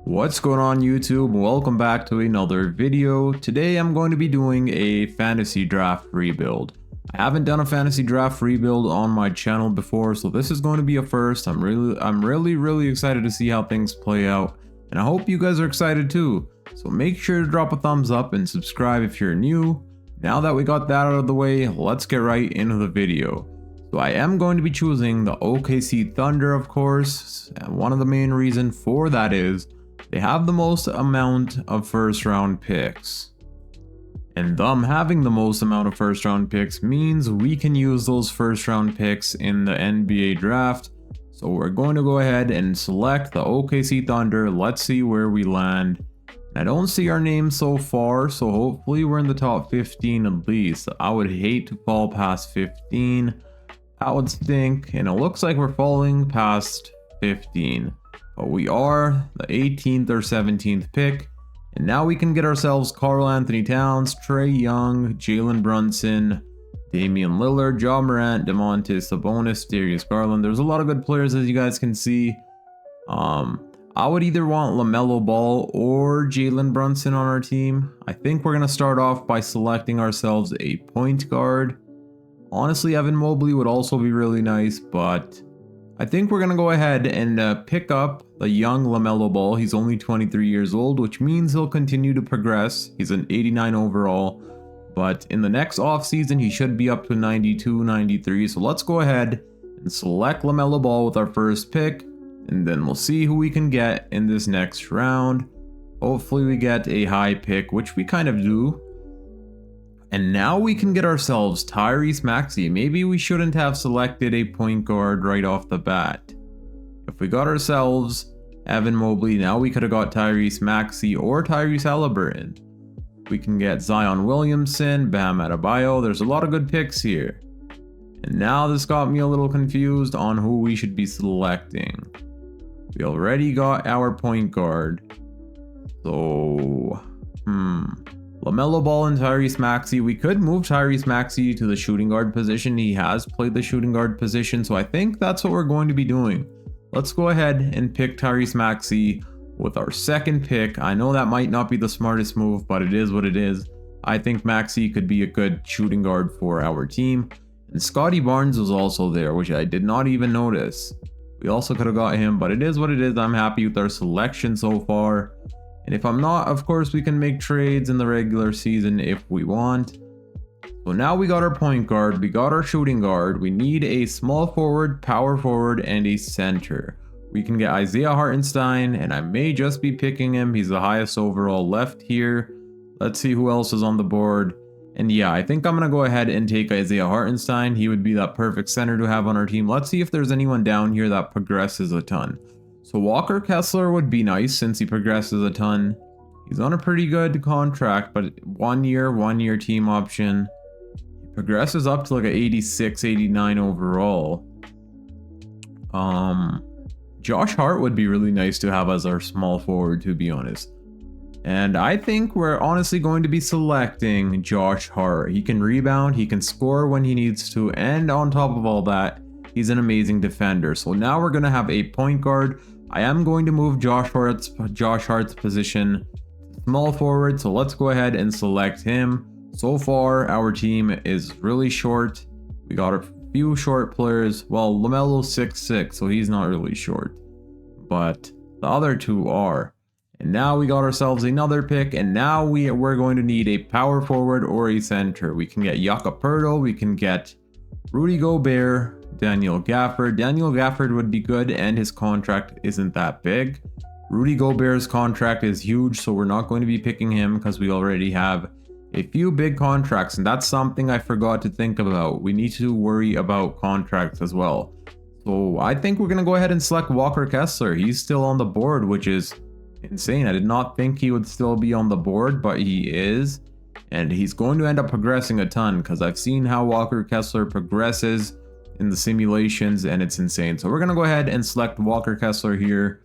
What's going on YouTube? Welcome back to another video. Today I'm going to be doing a fantasy draft rebuild. I haven't done a fantasy draft rebuild on my channel before, so this is going to be a first. I'm really excited to see how things play out, and I hope you guys are excited too. So make sure to drop a thumbs up and subscribe if you're new. Now that we got that out of the way, let's get right into the video. So I am going to be choosing the OKC Thunder, of course, and one of the main reasons for that is they have the most amount of first round picks. And them having the most amount of first round picks means we can use those first round picks in the NBA draft. So we're going to go ahead and select the OKC Thunder. Let's see where we land. I don't see our name so far, so hopefully we're in the top 15 at least. I would hate to fall past 15. That would stink, and it looks like we're falling past 15. But we are the 18th or 17th pick, and now we can get ourselves Karl Anthony Towns, Trae Young, Jalen Brunson, Damian Lillard, Ja Morant, Demontis Sabonis, Darius Garland. There's a lot of good players, as you guys can see. I would either want LaMelo Ball or Jalen Brunson on our team. I think we're going to start off by selecting ourselves a point guard. Honestly, Evan Mobley would also be really nice, but I think we're going to go ahead and pick up the young LaMelo Ball. He's only 23 years old, which means he'll continue to progress. He's an 89 overall, but in the next offseason, he should be up to 92, 93. So let's go ahead and select LaMelo Ball with our first pick, and then we'll see who we can get in this next round. Hopefully we get a high pick, which we kind of do. And now we can get ourselves Tyrese Maxey. Maybe we shouldn't have selected a point guard right off the bat. If we got ourselves Evan Mobley, now we could have got Tyrese Maxey or Tyrese Halliburton. We can get Zion Williamson, Bam Adebayo. There's a lot of good picks here. And now this got me a little confused on who we should be selecting. We already got our point guard. So, LaMelo Ball and Tyrese Maxey. We could move Tyrese Maxey to the shooting guard position. He has played the shooting guard position, so I think that's what we're going to be doing. Let's go ahead and pick Tyrese Maxey with our second pick. I know that might not be the smartest move, but it is what it is. I think Maxey could be a good shooting guard for our team. And Scotty Barnes was also there, which I did not even notice. We also could have got him, but it is what it is. I'm happy with our selection so far. And if I'm not, of course, we can make trades in the regular season if we want. So now we got our point guard, we got our shooting guard. We need a small forward, power forward, and a center. We can get Isaiah Hartenstein, and I may just be picking him. He's the highest overall left here. Let's see who else is on the board. And yeah, I think I'm going to go ahead and take Isaiah Hartenstein. He would be that perfect center to have on our team. Let's see if there's anyone down here that progresses a ton. So Walker Kessler would be nice since he progresses a ton. He's on a pretty good contract, but 1 year team option. He progresses up to like a 86, 89 overall. Josh Hart would be really nice to have as our small forward, to be honest. And I think we're honestly going to be selecting Josh Hart. He can rebound, he can score when he needs to, and on top of all that, he's an amazing defender. So now we're going to have a point guard. I am going to move Josh Hart's position small forward, so let's go ahead and select him. So far, our team is really short. We got a few short players. Well, LaMelo's 6'6", so he's not really short, but the other two are. And now we got ourselves another pick, and now we're going to need a power forward or a center. We can get Jakob Poeltl, we can get Rudy Gobert, Daniel Gafford. Daniel Gafford would be good, and his contract isn't that big. Rudy Gobert's contract is huge, so we're not going to be picking him because we already have a few big contracts, and that's something I forgot to think about. We need to worry about contracts as well. So I think we're going to go ahead and select Walker Kessler. He's still on the board, which is insane. I did not think he would still be on the board, but he is. And he's going to end up progressing a ton because I've seen how Walker Kessler progresses in the simulations, and it's insane. So we're going to go ahead and select Walker Kessler here.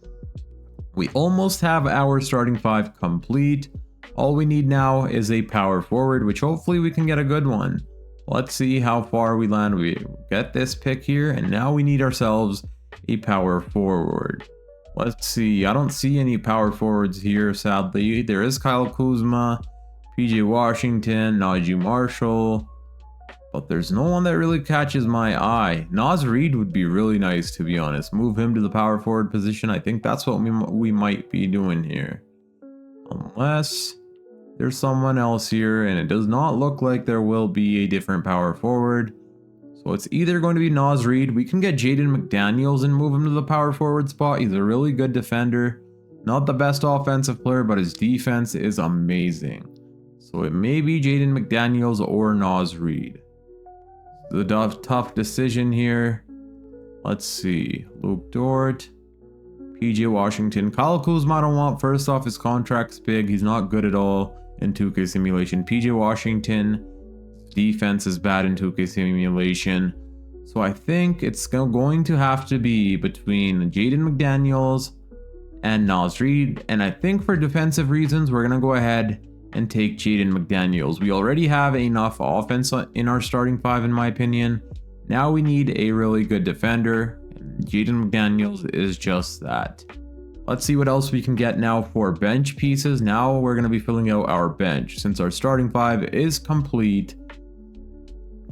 We almost have our starting five complete. All we need now is a power forward, which hopefully we can get a good one. Let's see how far we land. We get this pick here, and now we need ourselves a power forward. Let's see. I don't see any power forwards here, sadly. There is Kyle Kuzma, PJ Washington, Najee Marshall. But there's no one that really catches my eye. Naz Reid would be really nice, to be honest. Move him to the power forward position. I think that's what we might be doing here. Unless there's someone else here, and it does not look like there will be a different power forward. So it's either going to be Naz Reid. We can get Jaden McDaniels and move him to the power forward spot. He's a really good defender. Not the best offensive player, but his defense is amazing. So it may be Jaden McDaniels or Naz Reid. The tough decision here. Let's see. Luke Dort, PJ Washington. Kyle Kuzma I don't want. First off, his contract's big. He's not good at all in 2K Simulation. PJ Washington, defense is bad in 2K Simulation. So I think it's going to have to be between Jaden McDaniels and Naz Reid. And I think for defensive reasons, we're going to go ahead and take Jaden McDaniels. We already have enough offense in our starting five, in my opinion. Now we need a really good defender. Jaden McDaniels is just that. Let's see what else we can get now for bench pieces. Now we're going to be filling out our bench. Since our starting five is complete,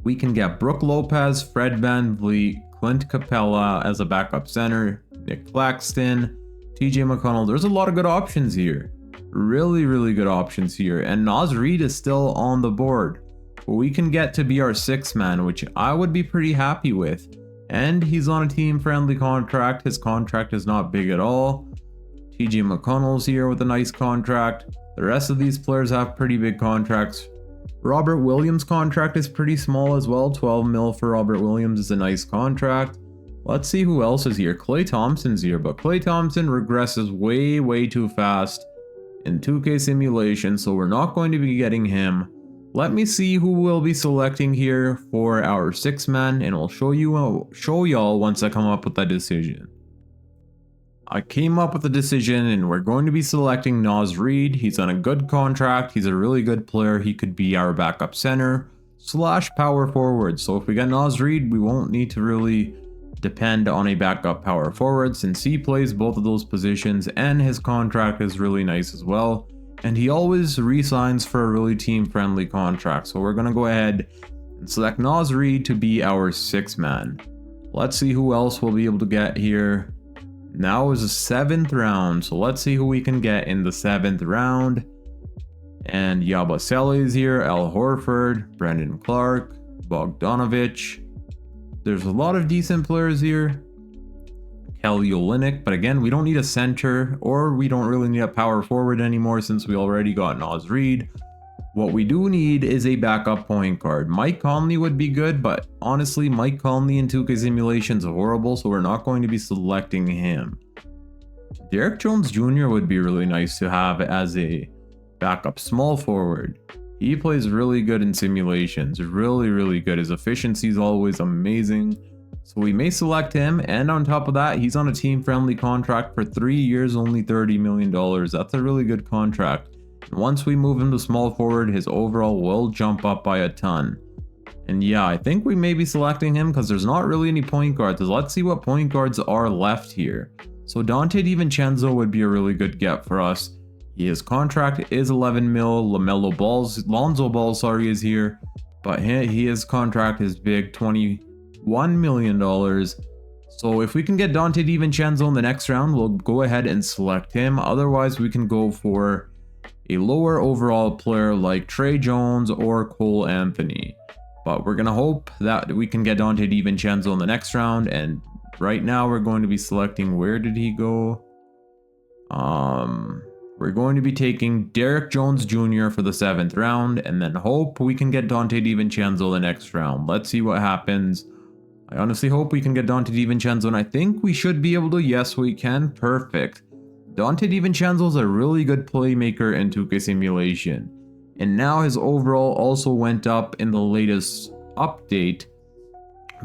we can get Brook Lopez, Fred VanVleet, Clint Capella as a backup center, Nick Claxton, TJ McConnell. There's a lot of good options here. Really good options here. And Naz Reid is still on the board. But we can get to be our sixth man, which I would be pretty happy with. And he's on a team-friendly contract. His contract is not big at all. TJ McConnell's here with a nice contract. The rest of these players have pretty big contracts. Robert Williams' contract is pretty small as well. 12 mil for Robert Williams is a nice contract. Let's see who else is here. Klay Thompson's here, but Klay Thompson regresses way too fast in 2K Simulation, so we're not going to be getting him. Let me see who we'll be selecting here for our sixth man, and I'll show y'all once I come up with that decision. I came up with a decision, and we're going to be selecting Naz Reid. He's on a good contract. He's a really good player. He could be our backup center / power forward. So if we get Naz Reid, we won't need to really depend on a backup power forward, since he plays both of those positions and his contract is really nice as well. And he always re-signs for a really team-friendly contract. So we're going to go ahead and select Naz Reid to be our sixth man. Let's see who else we'll be able to get here. Now is the 7th round, so let's see who we can get in the 7th round. And Yabusele is here, Al Horford, Brandon Clark, Bogdanovich. There's a lot of decent players here. Kelly Olynyk, but again, we don't need a center, or we don't really need a power forward anymore since we already got Naz Reid. What we do need is a backup point guard. Mike Conley would be good, but honestly, Mike Conley in 2K Simulation is horrible, so we're not going to be selecting him. Derek Jones Jr. would be really nice to have as a backup small forward. He plays really good in simulations, really good. His efficiency is always amazing. So we may select him, and on top of that, he's on a team-friendly contract for 3 years, only $30 million. That's a really good contract. And once we move him to small forward, his overall will jump up by a ton. And yeah, I think we may be selecting him because there's not really any point guards. Let's see what point guards are left here. So Dante DiVincenzo would be a really good get for us. His contract is 11 mil. Lonzo Ball, is here, but his contract is big, $21 million. So if we can get Dante DiVincenzo in the next round, we'll go ahead and select him. Otherwise, we can go for a lower overall player like Trey Jones or Cole Anthony. But we're gonna hope that we can get Dante DiVincenzo in the next round. And right now, we're going to be selecting, where did he go? We're going to be taking Derek Jones Jr. for the 7th round, and then hope we can get Dante DiVincenzo the next round. Let's see what happens. I honestly hope we can get Dante DiVincenzo, and I think we should be able to. Yes, we can. Perfect. Dante DiVincenzo is a really good playmaker in 2K Simulation, and now his overall also went up in the latest update,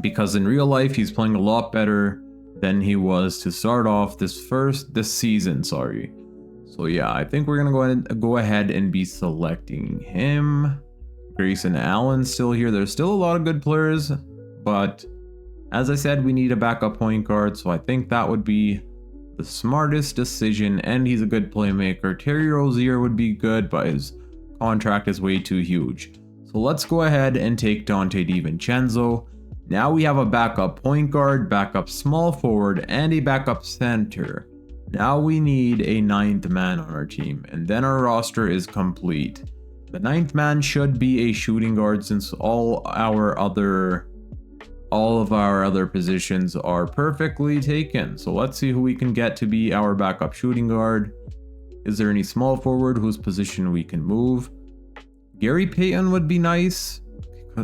because in real life he's playing a lot better than he was to start off this season. So yeah, I think we're gonna go ahead and be selecting him. Grayson Allen's still here. There's still a lot of good players, but as I said, we need a backup point guard, so I think that would be the smartest decision, and he's a good playmaker. Terry Rozier would be good, but his contract is way too huge. So let's go ahead and take Dante DiVincenzo. Now we have a backup point guard, backup small forward, and a backup center. Now we need a 9th man on our team, and then our roster is complete. The 9th man should be a shooting guard since all of our other positions are perfectly taken. So let's see who we can get to be our backup shooting guard. Is there any small forward whose position we can move? Gary Payton would be nice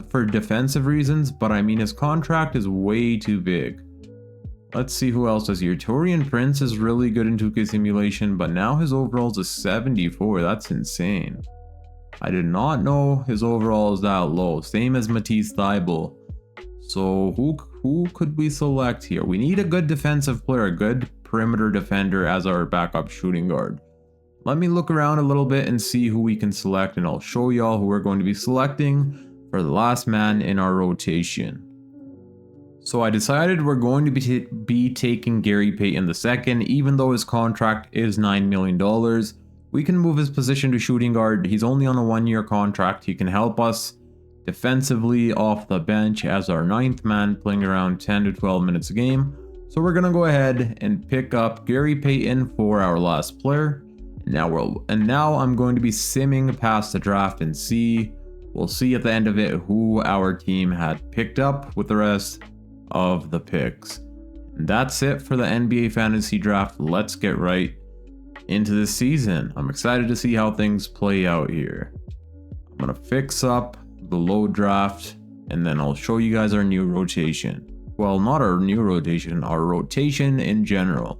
for defensive reasons, but I mean his contract is way too big. Let's see who else is here. Taurean Prince is really good in 2K Simulation, but now his overall is a 74. That's insane. I did not know his overall is that low. Same as Matisse Thybulle. So who could we select here? We need a good defensive player, a good perimeter defender as our backup shooting guard. Let me look around a little bit and see who we can select, and I'll show y'all who we're going to be selecting for the last man in our rotation. So I decided we're going to be taking Gary Payton II, even though his contract is $9 million. We can move his position to shooting guard. He's only on a 1-year contract. He can help us defensively off the bench as our 9th man, playing around 10 to 12 minutes a game. So we're going to go ahead and pick up Gary Payton for our last player. Now I'm going to be simming past the draft and we'll see at the end of it who our team had picked up with the rest of the picks. And that's it for the NBA fantasy draft. Let's get right into the season. I'm excited to see how things play out here. I'm gonna fix up the load draft and then I'll show you guys our new rotation. Well, not our new rotation, our rotation in general.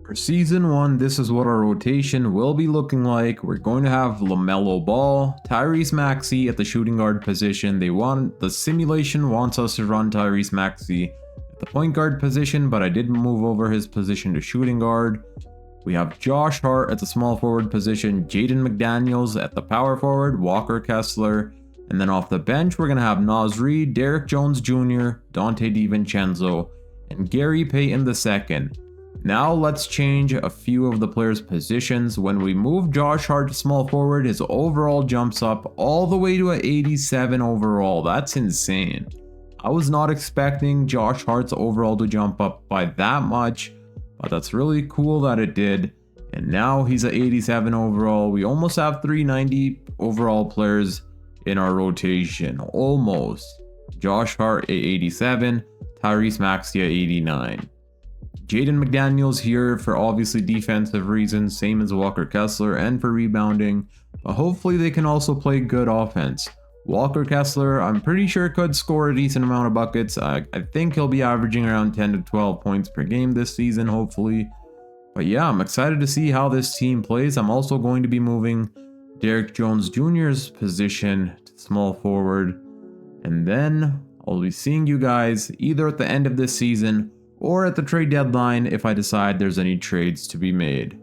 For season 1, this is what our rotation will be looking like. We're going to have LaMelo Ball, Tyrese Maxey at the shooting guard position. The simulation wants us to run Tyrese Maxey at the point guard position, but I did move over his position to shooting guard. We have Josh Hart at the small forward position, Jaden McDaniels at the power forward, Walker Kessler, and then off the bench we're going to have Naz Reid, Derrick Jones Jr., Dante DiVincenzo, and Gary Payton II. Now let's change a few of the players' positions. When we move Josh Hart to small forward, his overall jumps up all the way to an 87 overall. That's insane. I was not expecting Josh Hart's overall to jump up by that much, but that's really cool that it did. And now he's at 87 overall. We almost have 390 overall players in our rotation. Almost. Josh Hart at 87, Tyrese Maxey at 89. Jaden McDaniels here for obviously defensive reasons, same as Walker Kessler, and for rebounding, but hopefully they can also play good offense. Walker Kessler, I'm pretty sure could score a decent amount of buckets. I think he'll be averaging around 10 to 12 points per game this season, hopefully. But yeah, I'm excited to see how this team plays. I'm also going to be moving Derrick Jones Jr.'s position to small forward, and then I'll be seeing you guys either at the end of this season or at the trade deadline if I decide there's any trades to be made.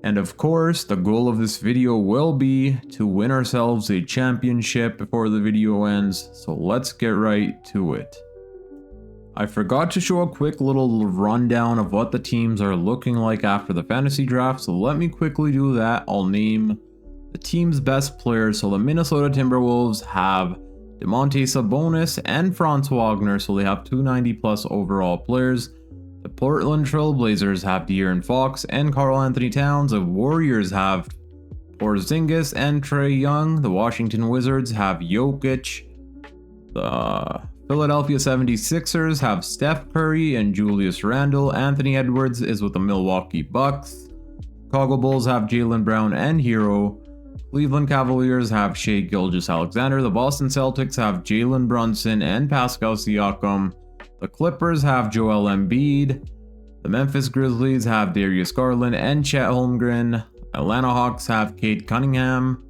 And of course, the goal of this video will be to win ourselves a championship before the video ends, so let's get right to it. I forgot to show a quick little rundown of what the teams are looking like after the fantasy draft, so let me quickly do that. I'll name the team's best players. So the Minnesota Timberwolves have Domantas Sabonis and Franz Wagner, so they have 290 plus overall players. The Portland Trailblazers have De'Aaron Fox and Karl Anthony Towns. The Warriors have Porzingis and Trae Young. The Washington Wizards have Jokic. The Philadelphia 76ers have Steph Curry and Julius Randle. Anthony Edwards is with the Milwaukee Bucks. Chicago Bulls have Jaylen Brown and Hero. Cleveland Cavaliers have Shai Gilgeous-Alexander. The Boston Celtics have Jalen Brunson and Pascal Siakam. The Clippers have Joel Embiid. The Memphis Grizzlies have Darius Garland and Chet Holmgren. Atlanta Hawks have Cade Cunningham.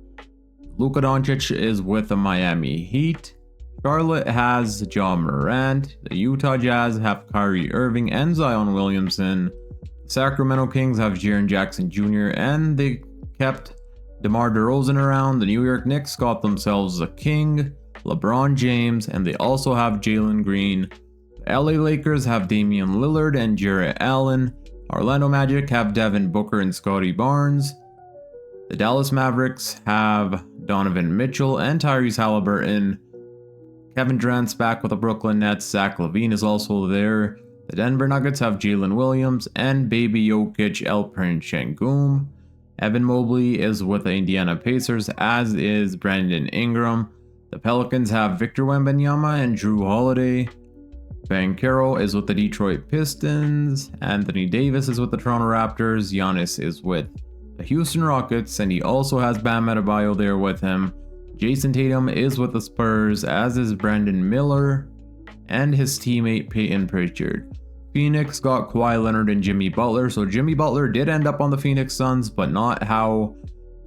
Luka Doncic is with the Miami Heat. Charlotte has Ja Morant. The Utah Jazz have Kyrie Irving and Zion Williamson. The Sacramento Kings have Jaren Jackson Jr. and they kept DeMar DeRozan around. The New York Knicks got themselves a king, LeBron James, and they also have Jalen Green. The LA Lakers have Damian Lillard and Jarrett Allen. Orlando Magic have Devin Booker and Scottie Barnes. The Dallas Mavericks have Donovan Mitchell and Tyrese Halliburton. Kevin Durant's back with the Brooklyn Nets. Zach LaVine is also there. The Denver Nuggets have Jalen Williams and Baby Jokic, Alperen Şengün. Evan Mobley is with the Indiana Pacers, as is Brandon Ingram. The Pelicans have Victor Wembanyama and Drew Holiday. Banchero is with the Detroit Pistons. Anthony Davis is with the Toronto Raptors. Giannis is with the Houston Rockets, and he also has Bam Adebayo there with him. Jason Tatum is with the Spurs, as is Brandon Miller and his teammate Peyton Pritchard. Phoenix got Kawhi Leonard and Jimmy Butler, so Jimmy Butler did end up on the Phoenix Suns, but not how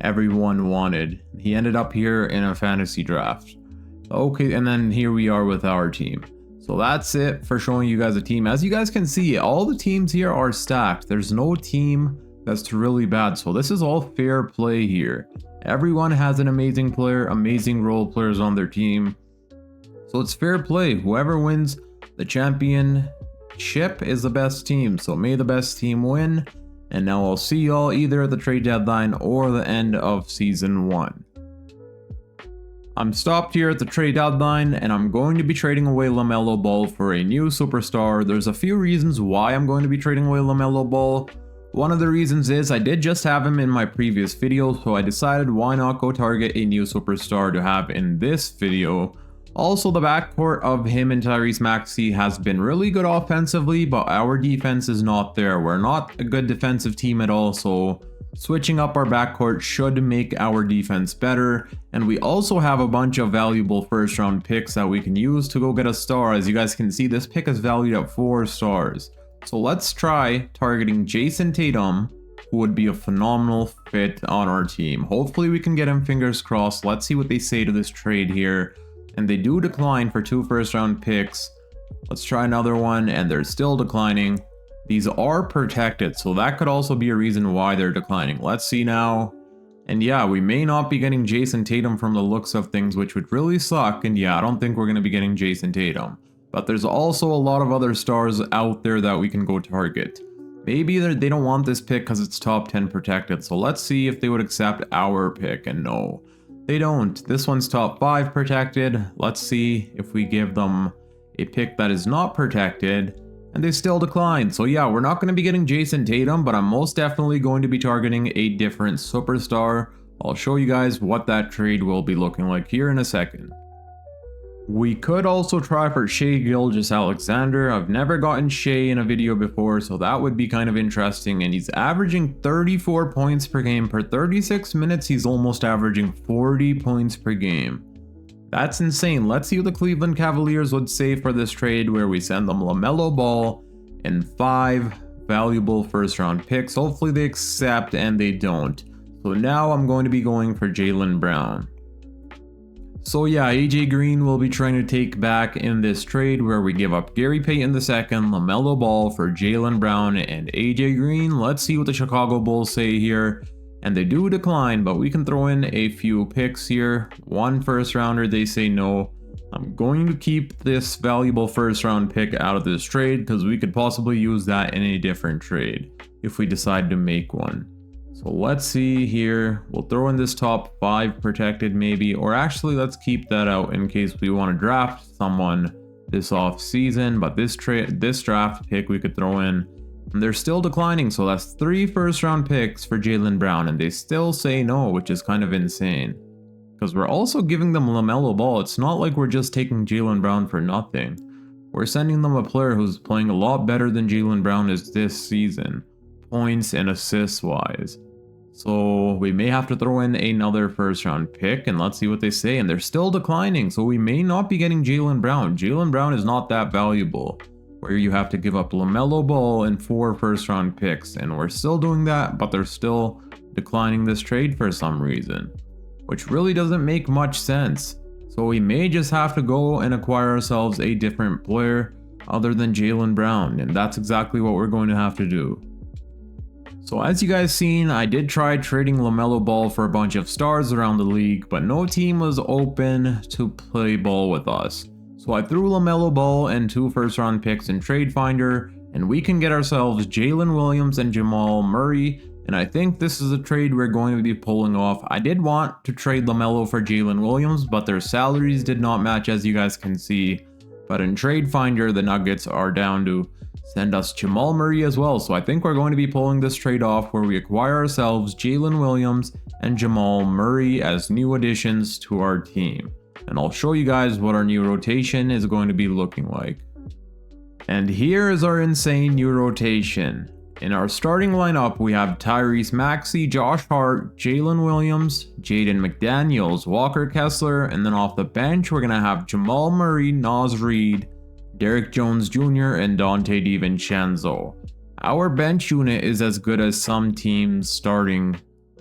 everyone wanted. He ended up here in a fantasy draft. Okay, and then here we are with our team. So that's it for showing you guys a team. As you guys can see, all the teams here are stacked. There's no team that's really bad, so this is all fair play here. Everyone has an amazing player, amazing role players on their team, so it's fair play. Whoever wins the championship is the best team, so may the best team win. And now I'll see y'all either at the trade deadline or the end of season 1. I'm stopped here at the trade deadline, and I'm going to be trading away LaMelo Ball for a new superstar. There's a few reasons why I'm going to be trading away LaMelo Ball. One of the reasons is I did just have him in my previous video, so I decided why not go target a new superstar to have in this video. Also, the backcourt of him and Tyrese Maxey has been really good offensively, but our defense is not there. We're not a good defensive team at all, so switching up our backcourt should make our defense better. And we also have a bunch of valuable first round picks that we can use to go get a star. As you guys can see, this pick is valued at 4 stars. So let's try targeting Jason Tatum, who would be a phenomenal fit on our team. Hopefully we can get him, fingers crossed. Let's see what they say to this trade here. And they do decline for 2 first round picks. Let's try another one, and they're still declining. These are protected, so that could also be a reason why they're declining. Let's see now. And yeah, we may not be getting Jason Tatum from the looks of things, which would really suck. And yeah, I don't think we're going to be getting Jason Tatum. But there's also a lot of other stars out there that we can go target. Maybe they don't want this pick because it's top 10 protected. So let's see if they would accept our pick. And no, they don't. This one's top 5 protected. Let's see if we give them a pick that is not protected. And they still decline. So yeah, we're not going to be getting Jason Tatum, but I'm most definitely going to be targeting a different superstar. I'll show you guys what that trade will be looking like here in a second. We could also try for Shai Gilgeous-Alexander. I've never gotten Shai in a video before, so that would be kind of interesting. And he's averaging 34 points per game. Per 36 minutes, he's almost averaging 40 points per game. That's insane. Let's see what the Cleveland Cavaliers would say for this trade, where we send them LaMelo Ball and 5 valuable first round picks. Hopefully they accept, and they don't. So now I'm going to be going for Jaylen Brown. So yeah, AJ Green will be trying to take back in this trade, where we give up Gary Payton II, LaMelo Ball for Jaylen Brown and AJ Green. Let's see what the Chicago Bulls say here. And they do decline, but we can throw in a few picks here. 1 first rounder, they say no. I'm going to keep this valuable first round pick out of this trade, because we could possibly use that in a different trade if we decide to make one. So let's see here. We'll throw in this top 5 protected maybe, or actually let's keep that out in case we want to draft someone this off season. But this draft pick we could throw in, and they're still declining. So that's 3 first round picks for Jaylen Brown, and they still say no, which is kind of insane, because we're also giving them LaMelo Ball. It's not like we're just taking Jaylen Brown for nothing. We're sending them a player who's playing a lot better than Jaylen Brown is this season, points and assists wise. So we may have to throw in another first round pick, and let's see what they say. And they're still declining, so we may not be getting Jaylen Brown. Jaylen Brown is not that valuable, where you have to give up LaMelo Ball and 4 first round picks. And we're still doing that, but they're still declining this trade for some reason, which really doesn't make much sense. So we may just have to go and acquire ourselves a different player other than Jaylen Brown, and that's exactly what we're going to have to do. So as you guys seen, I did try trading LaMelo Ball for a bunch of stars around the league, but no team was open to play ball with us. So I threw LaMelo Ball and 2 first-round picks in Trade Finder, and we can get ourselves Jalen Williams and Jamal Murray, and I think this is a trade we're going to be pulling off. I did want to trade LaMelo for Jalen Williams, but their salaries did not match, as you guys can see. But in Trade Finder, the Nuggets are down to send us Jamal Murray as well, so I think we're going to be pulling this trade off where we acquire ourselves Jalen Williams and Jamal Murray as new additions to our team. And I'll show you guys what our new rotation is going to be looking like. And here is our insane new rotation. In our starting lineup, we have Tyrese Maxey, Josh Hart, Jalen Williams, Jaden McDaniels, Walker Kessler, and then off the bench, we're going to have Jamal Murray, Naz Reid, Derrick Jones Jr., and Dante DiVincenzo. Our bench unit is as good as some teams' starting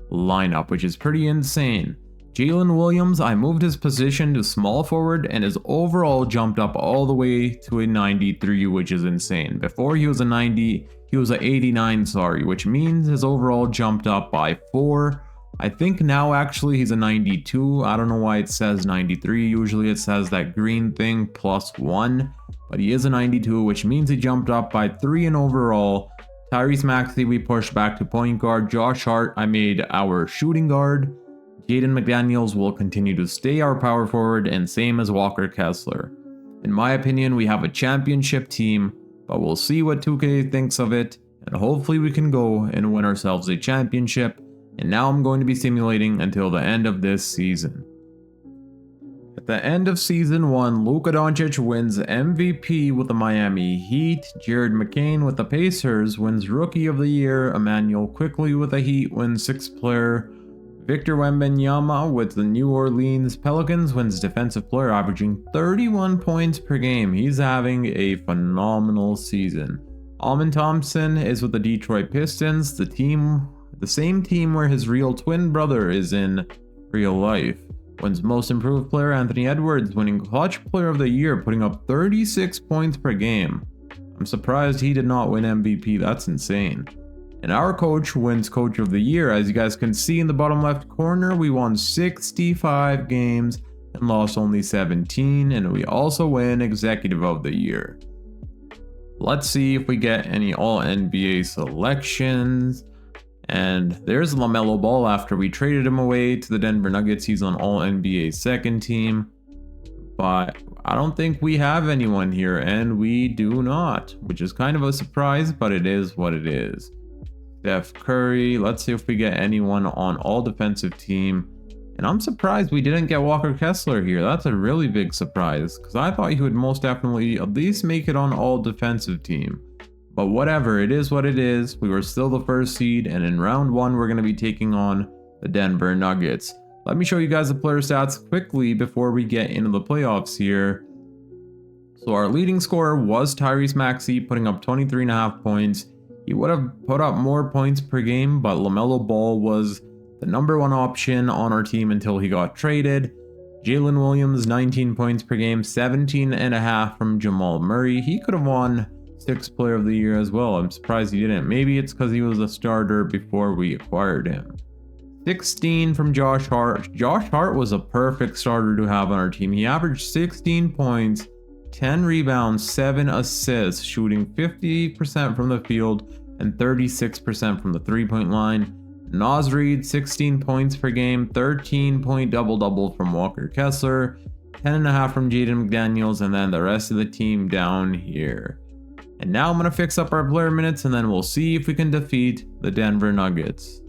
lineup, which is pretty insane. Jalen Williams, I moved his position to small forward and his overall jumped up all the way to a 93, which is insane. Before he was a 90, he was a 89, which means his overall jumped up by 4. I think now actually he's a 92. I don't know why it says 93. Usually it says that green thing +1, but he is a 92, which means he jumped up by 3 in overall. Tyrese Maxey we pushed back to point guard. Josh Hart I made our shooting guard. Jaden McDaniels will continue to stay our power forward, and same as Walker Kessler. In my opinion, we have a championship team, but we'll see what 2K thinks of it, and hopefully we can go and win ourselves a championship. And now I'm going to be simulating until the end of this season. At the end of Season 1, Luka Doncic wins MVP with the Miami Heat, Jared McCain with the Pacers wins Rookie of the Year, Emmanuel Quickley with the Heat wins 6th Player, Victor Wembanyama with the New Orleans Pelicans wins Defensive Player, averaging 31 points per game. He's having a phenomenal season. Amen Thompson is with the Detroit Pistons, the same team where his real twin brother is in real life. Wins Most Improved Player, Anthony Edwards winning Clutch Player of the Year, putting up 36 points per game. I'm surprised he did not win MVP, that's insane. And our coach wins Coach of the Year. As you guys can see in the bottom left corner, we won 65 games and lost only 17, and we also win Executive of the Year. Let's see if we get any All-NBA selections. And there's LaMelo Ball after we traded him away to the Denver Nuggets. He's on All-NBA second team. But I don't think we have anyone here, and we do not, which is kind of a surprise, but it is what it is. Steph Curry, let's see if we get anyone on all defensive team. And I'm surprised we didn't get Walker Kessler here. That's a really big surprise, because I thought he would most definitely at least make it on all defensive team. But whatever, it is what it is. We were still the first seed, and in round 1 we're going to be taking on the Denver Nuggets. Let me show you guys the player stats quickly before we get into the playoffs here. So our leading scorer was Tyrese Maxey, putting up 23.5 points. He would have put up more points per game, but LaMelo Ball was the #1 option on our team until he got traded. Jalen Williams, 19 points per game, 17.5 from Jamal Murray. He could have won 6th Player of the Year as well. I'm surprised he didn't. Maybe it's because he was a starter before we acquired him. 16 from Josh Hart. Josh Hart was a perfect starter to have on our team. He averaged 16 points, 10 rebounds, 7 assists, shooting 50% from the field and 36% from the 3-point line. Naz Reid, 16 points per game, 13-point double-double from Walker Kessler, 10.5 from Jaden McDaniels, and then the rest of the team down here. And now I'm going to fix up our player minutes, and then we'll see if we can defeat the Denver Nuggets.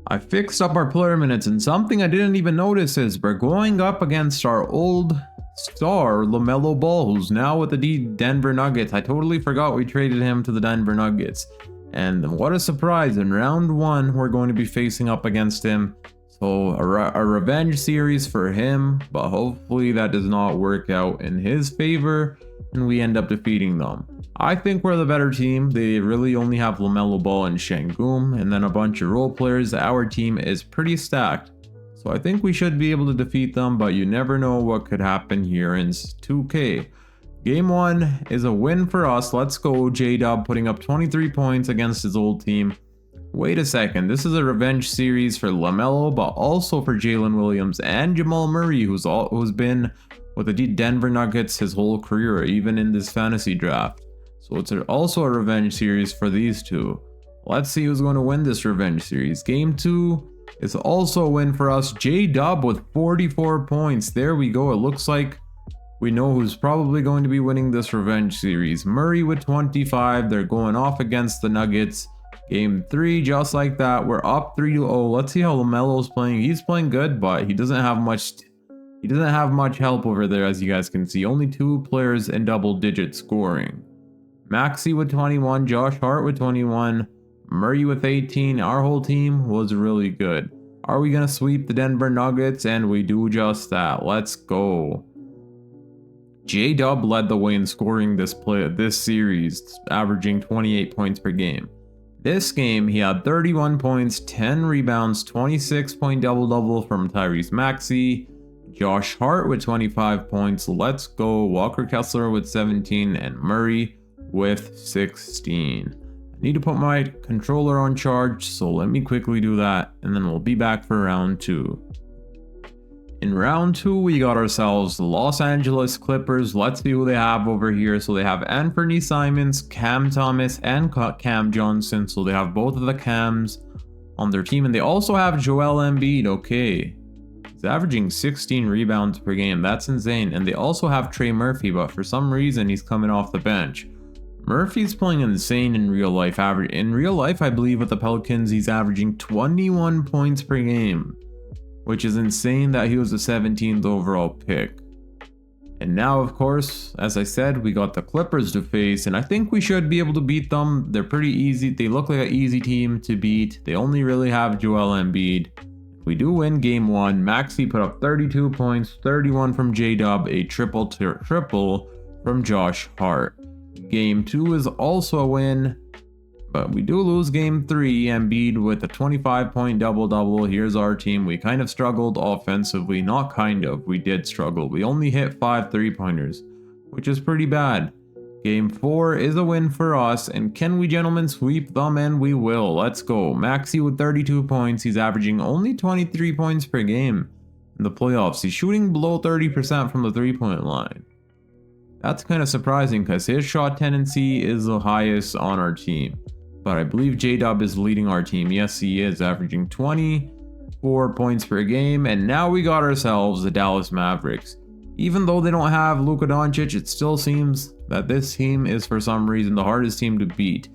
I fixed up our player minutes, and something I didn't even notice is we're going up against our old star, LaMelo Ball, who's now with the Denver Nuggets. I totally forgot we traded him to the Denver Nuggets. And what a surprise, in round 1, we're going to be facing up against him. So a revenge series for him, but hopefully that does not work out in his favor and we end up defeating them. I think we're the better team. They really only have LaMelo Ball and Şengün, and then a bunch of role players. Our team is pretty stacked. So I think we should be able to defeat them, but you never know what could happen here in 2K. Game 1 is a win for us. Let's go. J-Dub putting up 23 points against his old team. Wait a second, this is a revenge series for LaMelo, but also for Jalen Williams and Jamal Murray, who's been with the Denver Nuggets his whole career, even in this fantasy draft. So it's also a revenge series for these two. Let's see who's going to win this revenge series. Game 2 is also a win for us. J-Dub with 44 points. There we go. It looks like we know who's probably going to be winning this revenge series. Murray with 25. They're going off against the Nuggets. Game 3, just like that. We're up 3-0. Let's see how LaMelo's playing. He's playing good, but he doesn't have much help over there, as you guys can see. Only 2 players in double-digit scoring. Maxey with 21. Josh Hart with 21. Murray with 18. Our whole team was really good. Are we going to sweep the Denver Nuggets? And we do just that. Let's go. J-Dub led the way in scoring this series, averaging 28 points per game. This game, he had 31 points, 10 rebounds, 26-point double-double from Tyrese Maxey. Josh Hart with 25 points. Let's go. Walker Kessler with 17 and Murray with 16. Need to put my controller on charge, so let me quickly do that, and then we'll be back for round 2. In round 2, we got ourselves the Los Angeles Clippers. Let's see who they have over here. So they have Anthony Simons, Cam Thomas, and Cam Johnson. So they have both of the Cams on their team, and they also have Joel Embiid. Okay, he's averaging 16 rebounds per game. That's insane. And they also have Trey Murphy, but for some reason he's coming off the bench. Murphy's playing insane in real life. In real life, I believe with the Pelicans, he's averaging 21 points per game, which is insane that he was the 17th overall pick. And now, of course, as I said, we got the Clippers to face, and I think we should be able to beat them. They're pretty easy. They look like an easy team to beat. They only really have Joel Embiid. We do win game 1. Maxey put up 32 points, 31 from J-Dub, a triple from Josh Hart. Game 2 is also a win, but we do lose game 3. Embiid with a 25-point double-double. Here's our team. We kind of struggled offensively. Not kind of. We did struggle. We only hit 5 3-pointers, which is pretty bad. Game 4 is a win for us, and can we, gentlemen, sweep them? And we will. Let's go. Maxey with 32 points. He's averaging only 23 points per game in the playoffs. He's shooting below 30% from the 3-point line. That's kind of surprising because his shot tendency is the highest on our team. But I believe J-Dub is leading our team. Yes, he is, averaging 24 points per game. And now we got ourselves the Dallas Mavericks. Even though they don't have Luka Doncic, it still seems that this team is for some reason the hardest team to beat.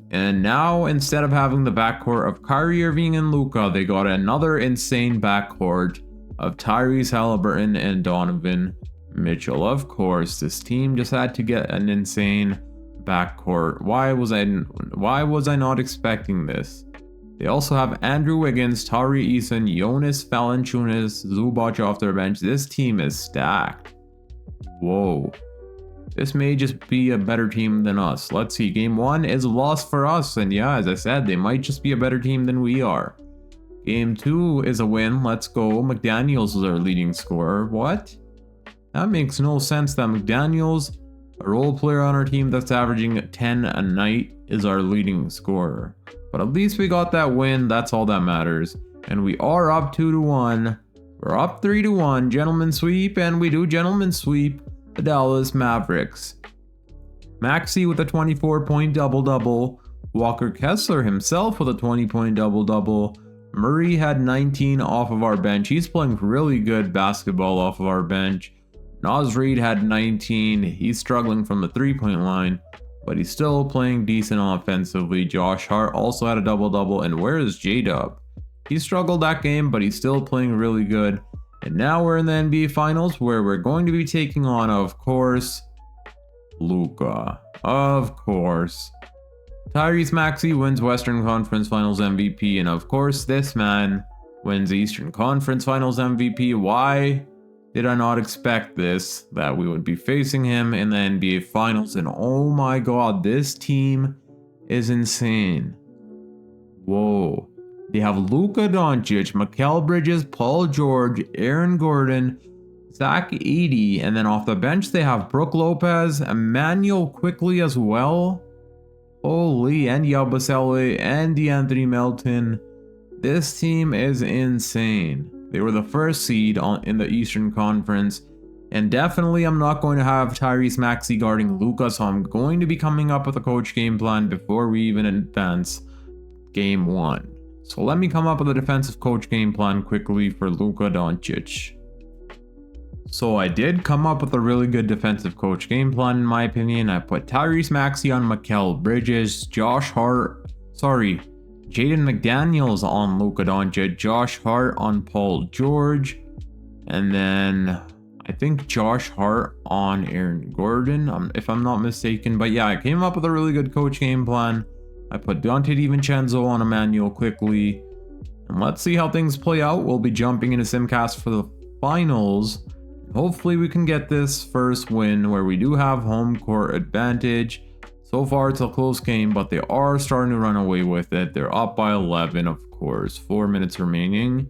And now, instead of having the backcourt of Kyrie Irving and Luka, they got another insane backcourt of Tyrese Halliburton and Donovan Mitchell. Of course, this team just had to get an insane backcourt. Why was I not expecting this? They also have Andrew Wiggins, Tari Eason, Jonas Valanciunas, Zubac off their bench. This team is stacked. Whoa. This may just be a better team than us. Let's see. Game 1 is a loss for us. And yeah, as I said, they might just be a better team than we are. Game 2 is a win. Let's go. McDaniels is our leading scorer. What? That makes no sense that McDaniels, a role player on our team that's averaging 10 a night, is our leading scorer. But at least we got that win. That's all that matters. And we are up 2-1. We're up 3-1. Gentlemen sweep. And we do gentlemen sweep the Dallas Mavericks. Maxey with a 24-point double-double. Walker Kessler himself with a 20-point double-double. Murray had 19 off of our bench. He's playing really good basketball off of our bench. Naz Reid had 19. He's struggling from the 3-point line, but he's still playing decent offensively. Josh Hart also had a double-double. And where is J-Dub? He struggled that game, but he's still playing really good. And now we're in the NBA Finals, where we're going to be taking on, of course, Luka. Of course. Tyrese Maxey wins Western Conference Finals MVP. And of course, this man wins Eastern Conference Finals MVP. Why did I not expect this, that we would be facing him in the NBA Finals? And oh my god, this team is insane. Whoa. They have Luka Doncic, Mikal Bridges, Paul George, Aaron Gordon, Zach Edey, and then off the bench they have Brook Lopez, Emmanuel Quickley as well. Holy, and Yabusele and DeAnthony Melton. This team is insane. They were the first seed in the Eastern Conference, And definitely I'm not going to have Tyrese Maxey guarding Luka, so I'm going to be coming up with a coach game plan before we even advance game 1. So let me come up with a defensive coach game plan quickly for Luka Doncic. So I did come up with a really good defensive coach game plan in my opinion. I put Tyrese Maxey on Mikal Bridges, Jaden McDaniels on Luka Doncic, Josh Hart on Paul George, and then I think Josh Hart on Aaron Gordon, if I'm not mistaken. But yeah, I came up with a really good coach game plan. I put Dante DiVincenzo on Emmanuel quickly. And let's see how things play out. We'll be jumping into Simcast for the finals. Hopefully we can get this first win where we do have home court advantage. So far it's a close game, but they are starting to run away with it. They're up by 11, of course. 4 minutes remaining.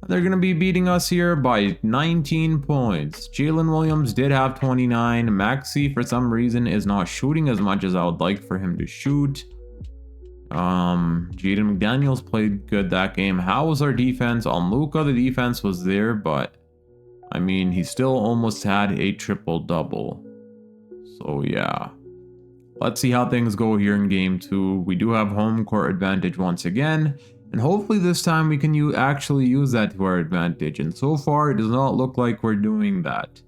They're going to be beating us here by 19 points. Jalen Williams did have 29. Maxey, for some reason, is not shooting as much as I would like for him to shoot. Jaden McDaniels played good that game. How was our defense? On Luka, the defense was there, but I mean, he still almost had a triple-double. So yeah. Let's see how things go here in game 2. We do have home court advantage once again. And hopefully this time we can actually use that to our advantage. And so far, it does not look like we're doing that.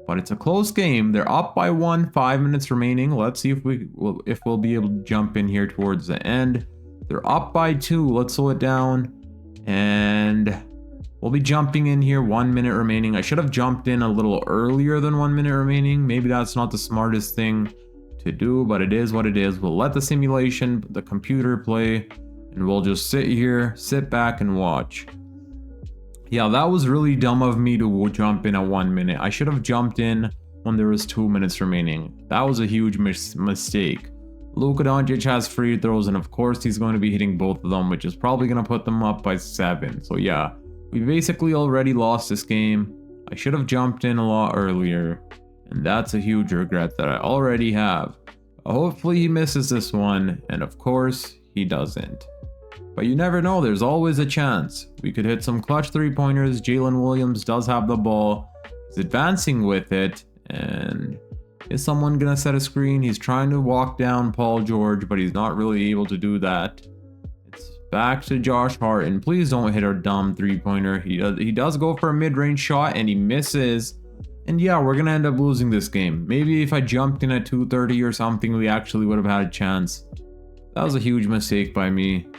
But it's a close game. They're up by 1, 5 minutes remaining. Let's see if we'll be able to jump in here towards the end. They're up by 2. Let's slow it down. And we'll be jumping in here, 1 minute remaining. I should have jumped in a little earlier than 1 minute remaining. Maybe that's not the smartest thing to do, but it is what it is. We'll let the simulation, the computer play, and we'll just sit back and watch. Yeah, that was really dumb of me to jump in at 1 minute. I should have jumped in when there was 2 minutes remaining. That was a huge mistake. Luka Doncic has free throws, and of course he's going to be hitting both of them, which is probably going to put them up by 7. So yeah, we basically already lost this game. I should have jumped in a lot earlier, and that's a huge regret that I already have. Hopefully he misses this one, and of course he doesn't. But you never know, there's always a chance. We could hit some clutch 3-pointers. Jalen Williams does have the ball. He's advancing with it, and is someone gonna set a screen? He's trying to walk down Paul George, but he's not really able to do that. It's back to Josh Hart, and please don't hit our dumb 3-pointer. He does go for a mid-range shot, and he misses. And yeah, we're gonna end up losing this game. Maybe if I jumped in at 2:30 or something, we actually would have had a chance. That was a huge mistake by me.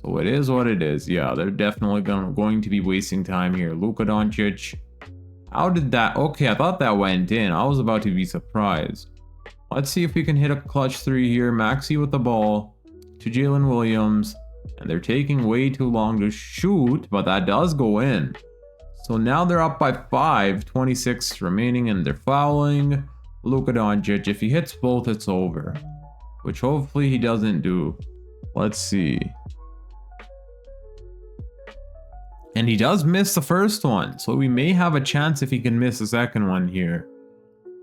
So it is what it is. Yeah, they're definitely going to be wasting time here. Luka Doncic. How did that? Okay, I thought that went in. I was about to be surprised. Let's see if we can hit a clutch 3 here. Maxey with the ball to Jalen Williams. And they're taking way too long to shoot, but that does go in. So now they're up by 5, 26 remaining, and they're fouling Luka Doncic. If he hits both, it's over. Which hopefully he doesn't do. Let's see. And he does miss the first one, so we may have a chance if he can miss the second one here.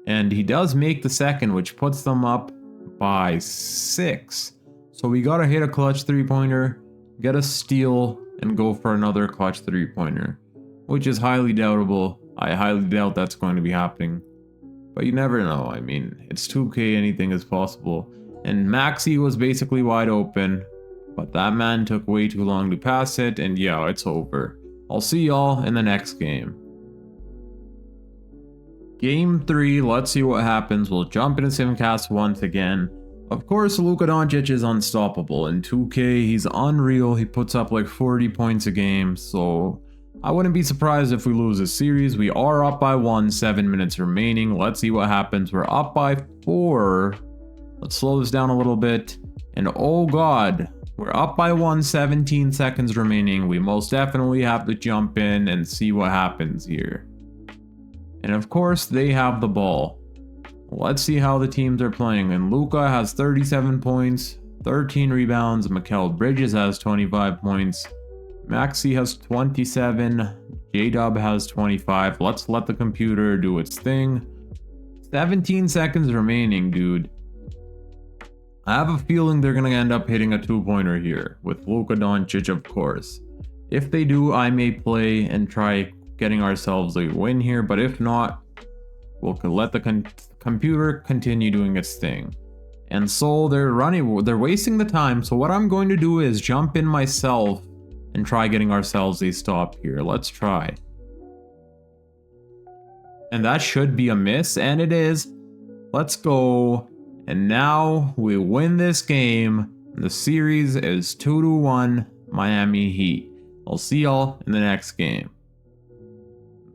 And he does make the second, which puts them up by 6. So we gotta hit a clutch 3-pointer, get a steal, and go for another clutch 3-pointer. Which is highly doubtable. I highly doubt that's going to be happening. But you never know. I mean, it's 2K, anything is possible. And Maxey was basically wide open. But that man took way too long to pass it, and yeah, it's over. I'll see y'all in the next game. Game 3, let's see what happens. We'll jump into Simcast once again. Of course, Luka Doncic is unstoppable. In 2K, he's unreal. He puts up like 40 points a game, so I wouldn't be surprised if we lose this series. We are up by 1, 7 minutes remaining. Let's see what happens. We're up by 4. Let's slow this down a little bit. And oh god, we're up by 1, 17 seconds remaining. We most definitely have to jump in and see what happens here. And of course, they have the ball. Let's see how the teams are playing. And Luka has 37 points, 13 rebounds. Mikal Bridges has 25 points. Maxey has 27. J-Dub has 25. Let's let the computer do its thing. 17 seconds remaining, dude. I have a feeling they're going to end up hitting a 2-pointer here with Luka Doncic, of course. If they do, I may play and try getting ourselves a win here, but if not, we'll let the computer continue doing its thing. And so they're wasting the time. So what I'm going to do is jump in myself and try getting ourselves a stop here. Let's try. And that should be a miss, and it is. Let's go. And now we win this game. The series is 2-1 Miami Heat. I'll see y'all in the next game.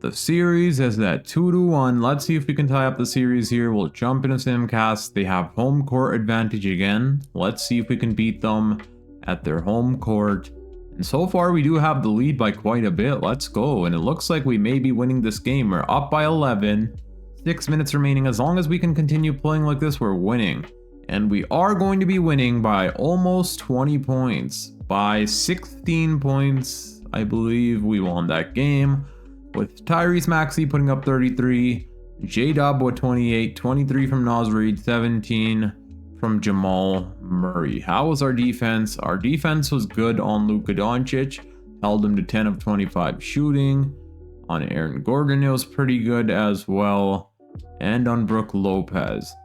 The series is at 2-1. Let's see if we can tie up the series here. We'll jump into Simcast. They have home court advantage again. Let's see if we can beat them at their home court. And so far we do have the lead by quite a bit. Let's go. And it looks like we may be winning this game. We're up by 11. 6 minutes remaining. As long as we can continue playing like this, we're winning. And we are going to be winning by almost 20 points. By 16 points, I believe we won that game. With Tyrese Maxey putting up 33, J-Dub with 28, 23 from Naz Reid, 17 from Jamal Murray. How was our defense? Our defense was good on Luka Doncic, held him to 10 of 25 shooting. On Aaron Gordon, it was pretty good as well. And on Brook Lopez.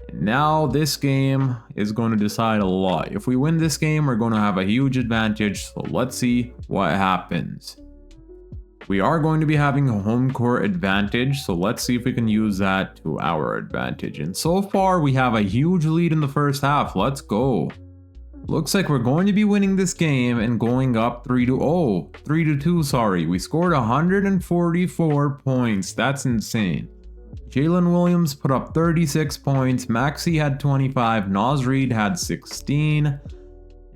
And now this game is going to decide a lot. If we win this game, we're going to have a huge advantage. So let's see what happens. We are going to be having a home court advantage, so let's see if we can use that to our advantage. And so far, we have a huge lead in the first half. Let's go. Looks like we're going to be winning this game and going up 3-2, sorry. We scored 144 points. That's insane. Jalen Williams put up 36 points. Maxey had 25. Naz Reid had 16.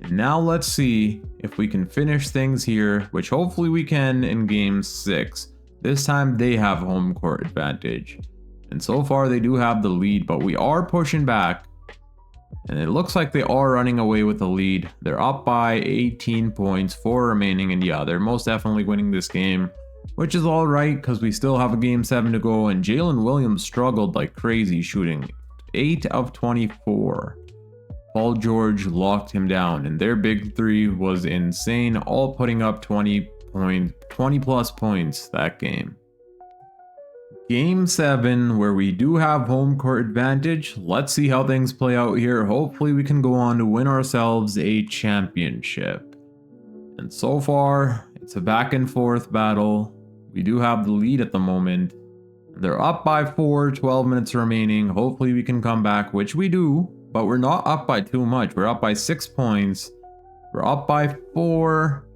And now let's see if we can finish things here, which hopefully we can in game 6. This time they have home court advantage. And so far they do have the lead, but we are pushing back. And it looks like they are running away with the lead. They're up by 18 points, 4 remaining, and yeah, they're most definitely winning this game. Which is alright, because we still have a game 7 to go, and Jalen Williams struggled like crazy, shooting 8 of 24. Paul George locked him down, and their big 3 was insane, all putting up 20 plus points that game. Game 7, where we do have home court advantage. Let's see how things play out here. Hopefully we can go on to win ourselves a championship. And so far, it's a back and forth battle. We do have the lead at the moment. They're up by 4, 12 minutes remaining. Hopefully we can come back, which we do. But we're not up by too much. We're up by 6 points. We're up by 4.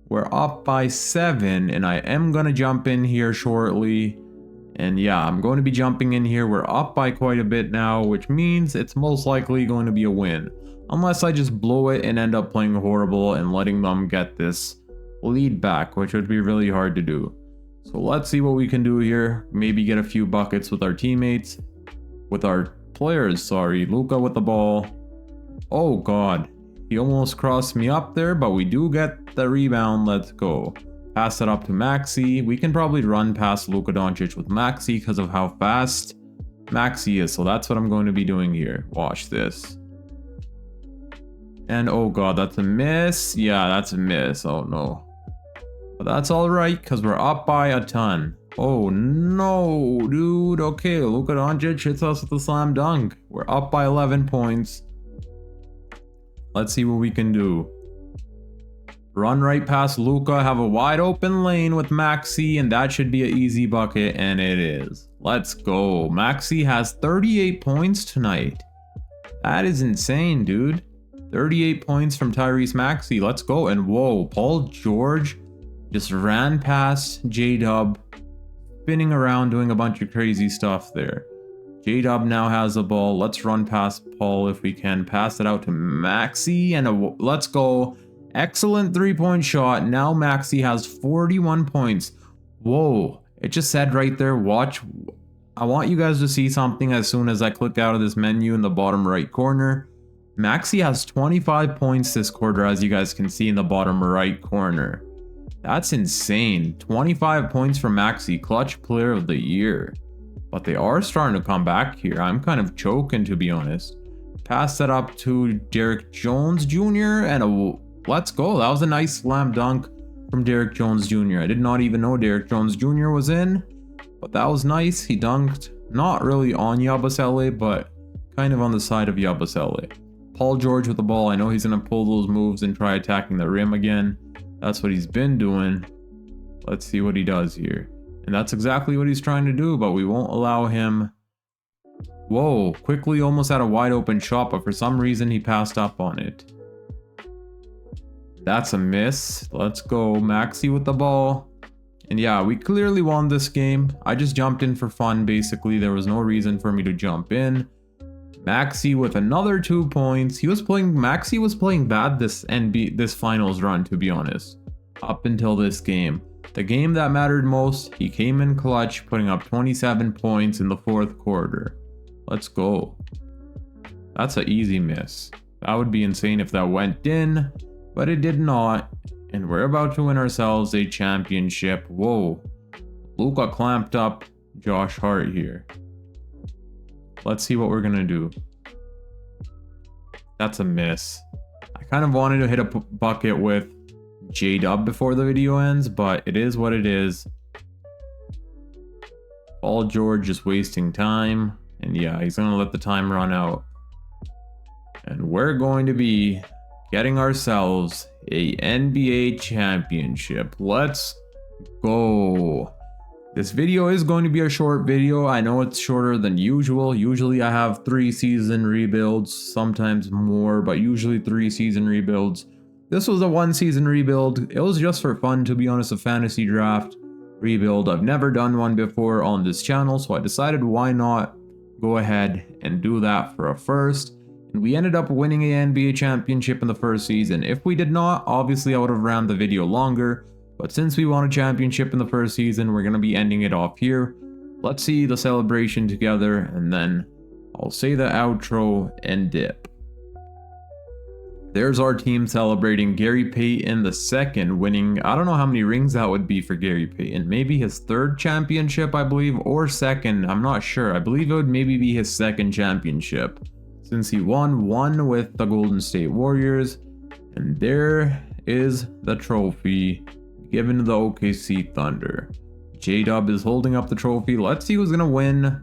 We're up by 7. And I am going to jump in here shortly. And yeah, I'm going to be jumping in here. We're up by quite a bit now, which means it's most likely going to be a win. Unless I just blow it and end up playing horrible and letting them get this lead back, which would be really hard to do. So let's see what we can do here. Maybe get a few buckets with our teammates. With our players, sorry. Luka with the ball. Oh god. He almost crossed me up there, but we do get the rebound. Let's go. Pass it up to Maxey. We can probably run past Luka Doncic with Maxey because of how fast Maxey is. So that's what I'm going to be doing here. Watch this. And oh god, that's a miss. Yeah, that's a miss. Oh no. But that's alright, because we're up by a ton. Oh no, dude. Okay, Luka Doncic hits us with the slam dunk. We're up by 11 points. Let's see what we can do. Run right past Luka, have a wide open lane with Maxey, and that should be an easy bucket, and it is. Let's go. Maxey has 38 points tonight. That is insane, dude. 38 points from Tyrese Maxey. Let's go. And whoa, Paul George just ran past J-Dub, spinning around doing a bunch of crazy stuff there. J-Dub now has the ball. Let's run past Paul if we can. Pass it out to Maxey, and let's go. Excellent 3-point shot. Now Maxey has 41 points. Whoa, it just said right there, watch. I want you guys to see something as soon as I click out of this menu in the bottom right corner. Maxey has 25 points this quarter, as you guys can see in the bottom right corner. That's insane. 25 points for Maxey, clutch player of the year. But they are starting to come back here. I'm kind of choking, to be honest. Pass that up to Derrick Jones Jr. and let's go. That was a nice slam dunk from Derrick Jones Jr. I did not even know Derrick Jones Jr. was in, but that was nice. He dunked, not really on Yabusele, but kind of on the side of Yabusele. Paul George with the ball. I know he's going to pull those moves and try attacking the rim again. That's what he's been doing. Let's see what he does here. And that's exactly what he's trying to do, but we won't allow him. Whoa, quickly almost had a wide open shot, but for some reason he passed up on it. That's a miss. Let's go Maxey with the ball. And yeah, we clearly won this game. I just jumped in for fun, basically. There was no reason for me to jump in. Maxey with another 2 points. Maxey was playing bad this finals run, to be honest. Up until this game. The game that mattered most, he came in clutch, putting up 27 points in the fourth quarter. Let's go. That's an easy miss. That would be insane if that went in, but it did not. And we're about to win ourselves a championship. Whoa. Luka clamped up Josh Hart here. Let's see what we're going to do. That's a miss. I kind of wanted to hit a bucket with J-Dub before the video ends, but it is what it is. Paul George just wasting time. And yeah, he's going to let the time run out. And we're going to be getting ourselves a NBA championship. Let's go. This video is going to be a short video. I know it's shorter than usual. Usually I have 3 season rebuilds, sometimes more, but usually 3 season rebuilds. This was a 1 season rebuild. It was just for fun, to be honest, a fantasy draft rebuild. I've never done one before on this channel, so I decided why not go ahead and do that for a first. And we ended up winning an NBA championship in the first season. If we did not, obviously I would have ran the video longer. But since we won a championship in the first season, we're going to be ending it off here. Let's see the celebration together, and then I'll say the outro and dip. There's our team celebrating. Gary Payton II winning. I don't know how many rings that would be for Gary Payton. Maybe his 3rd championship, I believe, or 2nd. I'm not sure. I believe it would maybe be his 2nd championship, since he won 1 with the Golden State Warriors. And there is the trophy given to the OKC Thunder. J-Dub is holding up the trophy. Let's see who's going to win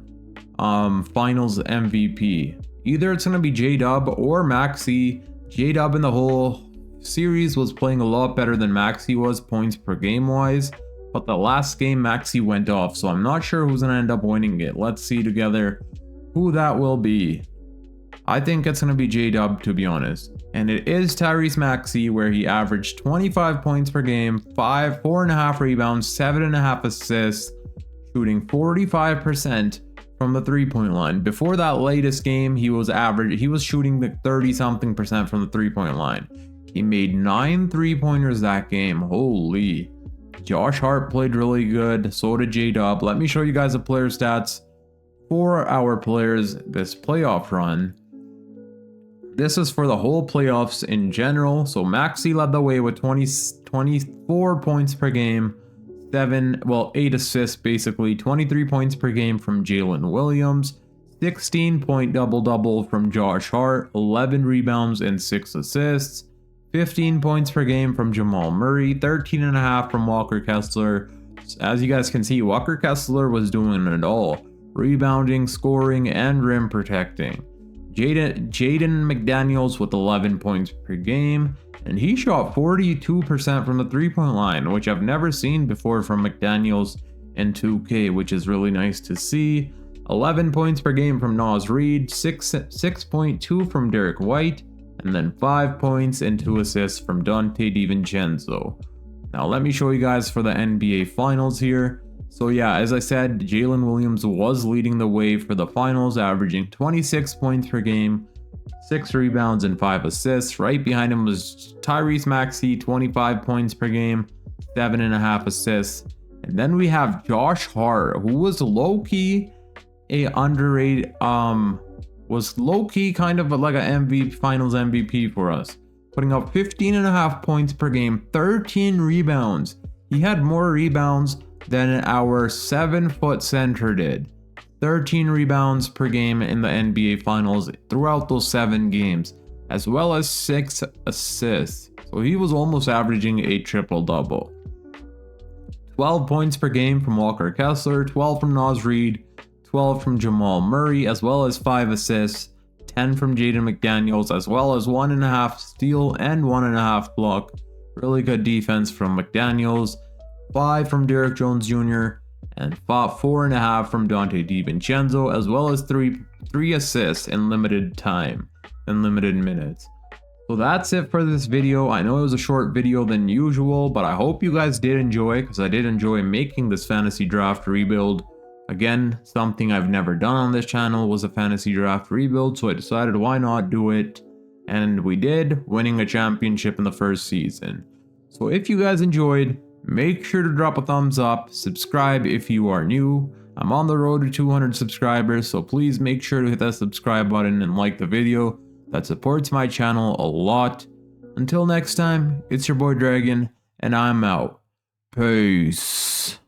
finals MVP. Either it's going to be J-Dub or Maxey. J-Dub in the whole series was playing a lot better than Maxey was points per game wise. But the last game Maxey went off, so I'm not sure who's going to end up winning it. Let's see together who that will be. I think it's going to be J-Dub, to be honest. And it is Tyrese Maxey, where he averaged 25 points per game, 4.5 rebounds, 7.5 assists, shooting 45% from the 3-point line. Before that latest game, he was shooting the 30-something% from the 3-point line. He made 9 3-pointers that game. Holy. Josh Hart played really good. So did J-Dub. Let me show you guys the player stats for our players this playoff run. This is for the whole playoffs in general. So Maxey led the way with 24 points per game, 8 assists basically, 23 points per game from Jalen Williams, 16-point double-double from Josh Hart, 11 rebounds and 6 assists, 15 points per game from Jamal Murray, 13.5 from Walker Kessler. As you guys can see, Walker Kessler was doing it all. Rebounding, scoring, and rim protecting. Jaden McDaniels with 11 points per game, and he shot 42% from the 3-point line, which I've never seen before from McDaniels in 2K, which is really nice to see. 11 points per game from Naz Reid, 6.2 from Derek White, and then 5 points and 2 assists from Dante DiVincenzo. Now let me show you guys for the NBA Finals here. So yeah, as I said, Jalen Williams was leading the way for the finals, averaging 26 points per game, 6 rebounds and 5 assists. Right behind him was Tyrese Maxey, 25 points per game, 7.5 assists. And then we have Josh Hart, who was low-key a underrated, was low-key kind of like an finals MVP for us. Putting up 15.5 points per game, 13 rebounds. He had more rebounds than our 7-foot center did. 13 rebounds per game in the NBA Finals throughout those 7 games, as well as 6 assists. So he was almost averaging a triple-double. 12 points per game from Walker Kessler, 12 from Naz Reid, 12 from Jamal Murray, as well as 5 assists, 10 from Jaden McDaniels, as well as 1.5 steal and 1.5 block. Really good defense from McDaniels, 5 from Derrick Jones Jr., and 4.5 from Dante DiVincenzo, as well as 3 assists in limited time, in limited minutes. So that's it for this video. I know it was a short video than usual, but I hope you guys did enjoy, because I did enjoy making this fantasy draft rebuild. Again, something I've never done on this channel was a fantasy draft rebuild, so I decided why not do it, and we did, winning a championship in the first season. So if you guys enjoyed, make sure to drop a thumbs up, subscribe if you are new. I'm on the road to 200 subscribers, so please make sure to hit that subscribe button and like the video. That supports my channel a lot. Until next time, it's your boy Dragon, and I'm out. Peace.